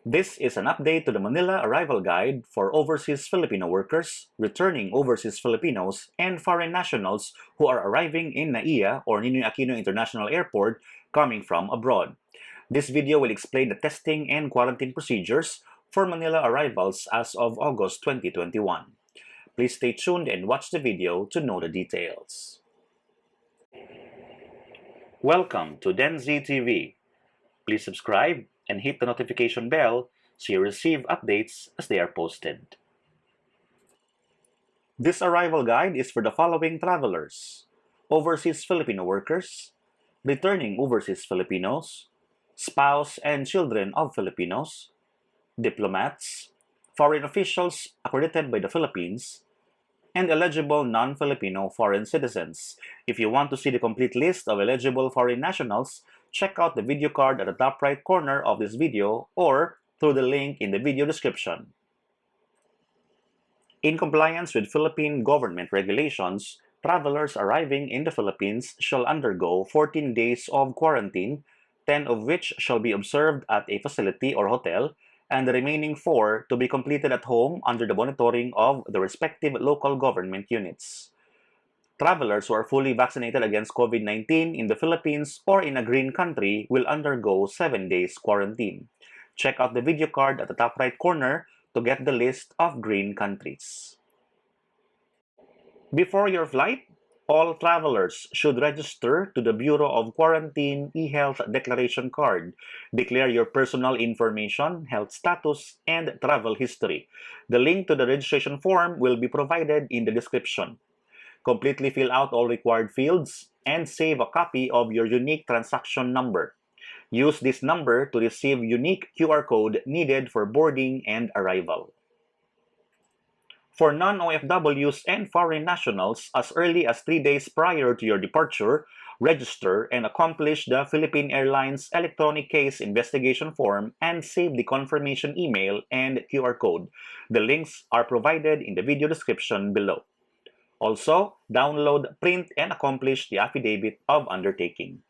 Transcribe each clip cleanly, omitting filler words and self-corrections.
This is an update to the Manila Arrival Guide for overseas Filipino workers, returning overseas Filipinos, and foreign nationals who are arriving in NAIA or Ninoy Aquino International Airport coming from abroad. This video will explain the testing and quarantine procedures for Manila arrivals as of August 2021. Please stay tuned and watch the video to know the details. Welcome to DenZ TV. Please subscribe and hit the notification bell so you receive updates as they are posted. This arrival guide is for the following travelers: overseas Filipino workers, returning overseas Filipinos, spouse and children of Filipinos, diplomats, foreign officials accredited by the Philippines, and eligible non-Filipino foreign citizens. If you want to see the complete list of eligible foreign nationals, check out the video card at the top right corner of this video or through the link in the video description. In compliance with Philippine government regulations, travelers arriving in the Philippines shall undergo 14 days of quarantine, 10 of which shall be observed at a facility or hotel, and the remaining 4 to be completed at home under the monitoring of the respective local government units. Travelers who are fully vaccinated against COVID-19 in the Philippines or in a green country will undergo 7 days quarantine. Check out the video card at the top right corner to get the list of green countries. Before your flight, all travelers should register to the Bureau of Quarantine eHealth Declaration Card. Declare your personal information, health status, and travel history. The link to the registration form will be provided in the description. Completely fill out all required fields and save a copy of your unique transaction number. Use this number to receive unique QR code needed for boarding and arrival. For non-OFWs and foreign nationals, as early as 3 days prior to your departure, register and accomplish the Philippine Airlines electronic case investigation form and save the confirmation email and QR code. The links are provided in the video description below. Also, download, print, and accomplish the affidavit of undertaking.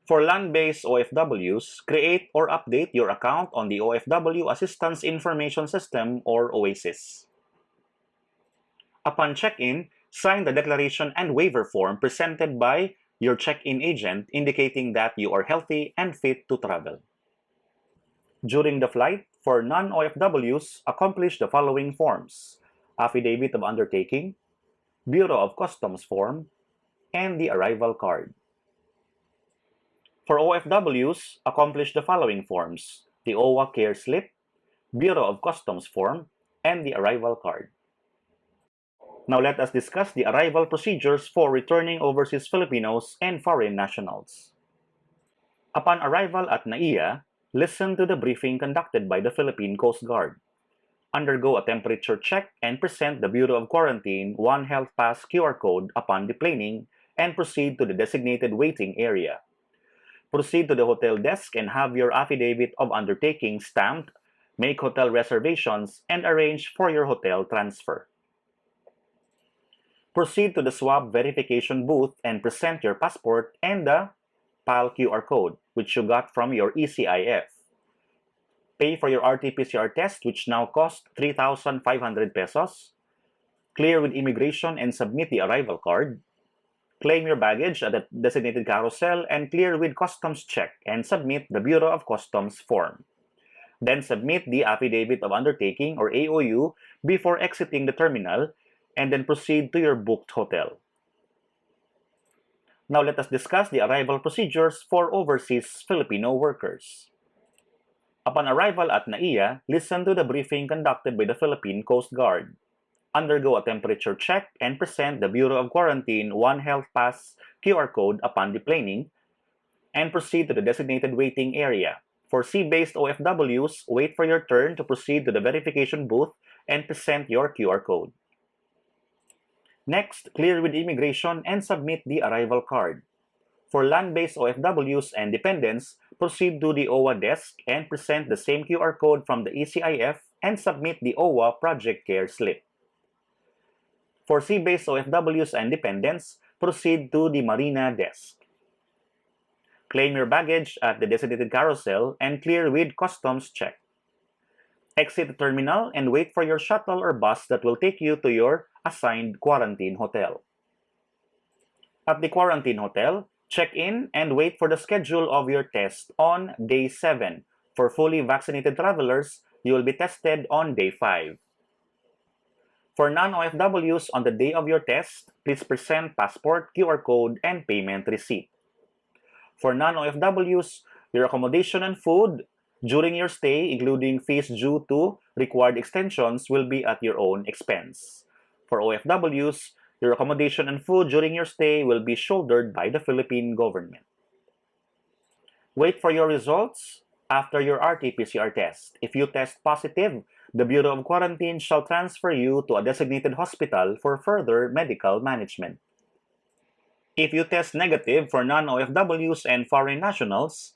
For land-based OFWs, create or update your account on the OFW Assistance Information System or OASIS. Upon check-in, sign the declaration and waiver form presented by your check-in agent indicating that you are healthy and fit to travel. During the flight, for non-OFWs, accomplish the following forms: affidavit of undertaking, Bureau of Customs form, and the arrival card. For OFWs, accomplish the following forms: the OWA Care Slip, Bureau of Customs form, and the arrival card. Now let us discuss the arrival procedures for returning overseas Filipinos and foreign nationals. Upon arrival at NAIA, listen to the briefing conducted by the Philippine Coast Guard. Undergo a temperature check and present the Bureau of Quarantine One Health Pass QR code upon deplaning and proceed to the designated waiting area. Proceed to the hotel desk and have your affidavit of undertaking stamped, make hotel reservations, and arrange for your hotel transfer. Proceed to the swab verification booth and present your passport and the PAL QR code, which you got from your ECIF. Pay for your RT-PCR test, which now costs 3,500 pesos. Clear with immigration and submit the arrival card. Claim your baggage at the designated carousel and clear with customs check and submit the Bureau of Customs form. Then submit the affidavit of undertaking or AOU before exiting the terminal and then proceed to your booked hotel. Now let us discuss the arrival procedures for overseas Filipino workers. Upon arrival at NAIA, listen to the briefing conducted by the Philippine Coast Guard. Undergo a temperature check and present the Bureau of Quarantine One Health Pass QR code upon deplaning, and proceed to the designated waiting area. For sea-based OFWs, wait for your turn to proceed to the verification booth and present your QR code. Next, clear with immigration and submit the arrival card. For land-based OFWs and dependents, proceed to the OWA desk and present the same QR code from the ECIF and submit the OWA Project Care Slip. For sea-based OFWs and dependents, proceed to the Marina desk. Claim your baggage at the designated carousel and clear with customs check. Exit the terminal and wait for your shuttle or bus that will take you to your assigned quarantine hotel. At the quarantine hotel, check in and wait for the schedule of your test on day 7. For fully vaccinated travelers, you will be tested on day 5. For non-OFWs on the day of your test, please present passport, QR code, and payment receipt. For non-OFWs, your accommodation and food during your stay, including fees due to required extensions, will be at your own expense. For OFWs, your accommodation and food during your stay will be shouldered by the Philippine government. Wait for your results after your RT-PCR test. If you test positive, the Bureau of Quarantine shall transfer you to a designated hospital for further medical management. If you test negative for non-OFWs and foreign nationals,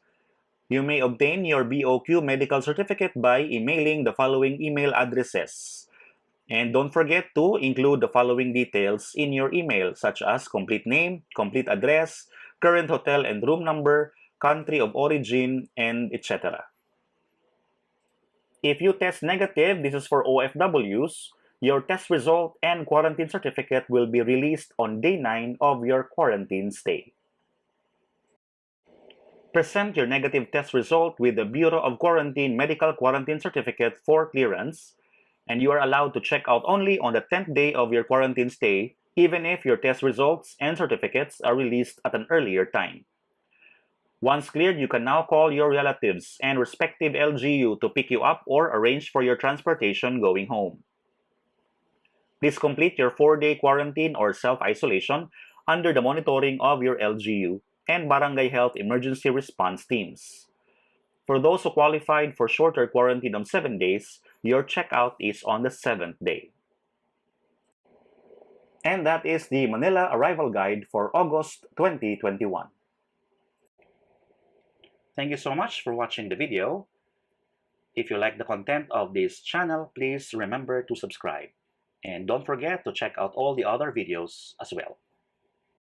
you may obtain your BOQ medical certificate by emailing the following email addresses. And don't forget to include the following details in your email, such as complete name, complete address, current hotel and room number, country of origin, and etc. If you test negative, this is for OFWs, your test result and quarantine certificate will be released on day 9 of your quarantine stay. Present your negative test result with the Bureau of Quarantine Medical Quarantine Certificate for clearance, and you are allowed to check out only on the 10th day of your quarantine stay, even if your test results and certificates are released at an earlier time. Once cleared, you can now call your relatives and respective LGU to pick you up or arrange for your transportation going home. Please complete your 4-day quarantine or self-isolation under the monitoring of your LGU and Barangay Health Emergency Response Teams. For those who qualified for shorter quarantine of 7 days, your checkout is on the 7th day. And that is the Manila Arrival Guide for August 2021. Thank you so much for watching the video. If you like the content of this channel, please remember to subscribe. And don't forget to check out all the other videos as well.